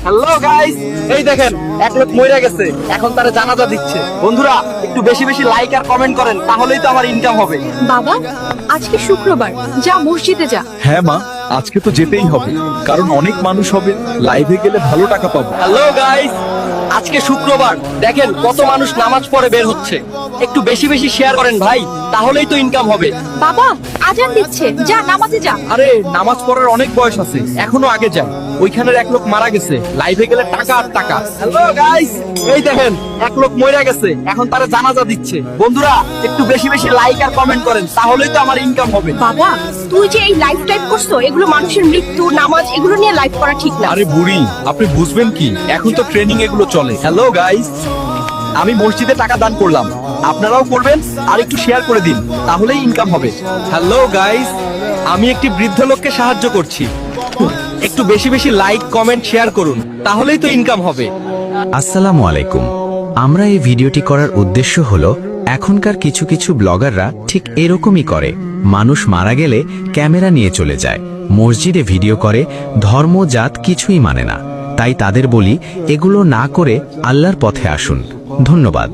Hello guys, এই দেখেন এক লোক মরে গেছে, এখন তারা জানাজা দিচ্ছে। বন্ধুরা একটু বেশি বেশি লাইক আর কমেন্ট করেন, তাহলেই তো আমার ইনকাম হবে। বাবা, আজকে শুক্রবার, যা মসজিদে যা। হ্যাঁ মা, আজকে তো যেতেই হবে, কারণ অনেক মানুষ হবে, লাইভে গেলে ভালো টাকা পাবো। হ্যালো গাইস, আজকে শুক্রবার, দেখেন কত মানুষ নামাজ পড়ে বের হচ্ছে। একটু বেশি বেশি শেয়ার করেন ভাই, তাহলেই তো ইনকাম হবে। বাবা, আজান দিচ্ছে, যা নামাজে যা। আরে নামাজ পড়ার অনেক বয়স আছে, এখনো আগে যাই। ওইখানের এক লোক মারা গেছে, লাইভে গেলে টাকা আর টাকা। হ্যালো গাইস, এই দেখেন এক লোক মরে গেছে, এখন তারা জানাজা দিচ্ছে। বন্ধুরা একটু বেশি বেশি লাইক আর কমেন্ট করেন, তাহলেই তো আমার ইনকাম হবে। বাবা, তুই যে এই লাইফ টাইপ করছো, এগুলো মানুষের মৃত্যু, নামাজ, এগুলো নিয়ে লাইফ করা ঠিক না। আরে বুড়ি, আপনি বুঝবেন কি, এখন তো ট্রেনিং এগুলো চলে। হ্যালো গাইস, আমি মসজিদে টাকা দান করলাম, আপনারাও করবেন আর একটু শেয়ার করে দিন, তাহলেই ইনকাম হবে। হ্যালো গাইস, আমি একটি বৃদ্ধ লোককে সাহায্য করছি। একটু বেশি বেশি লাইক কমেন্ট শেয়ার করুন, তাহলেই তো ইনকাম হবে। আসসালামু আলাইকুম। আমরা এই ভিডিওটি করার উদ্দেশ্য হলো, এখনকার কিছু কিছু ব্লগাররা ঠিক এরকমই করে। মানুষ মারা গেলে ক্যামেরা নিয়ে চলে যায়, মসজিদে ভিডিও করে, ধর্ম জাত কিছুই মানে না। তাই তাদের বলি, এগুলো না করে আল্লাহর পথে আসুন। ধন্যবাদ।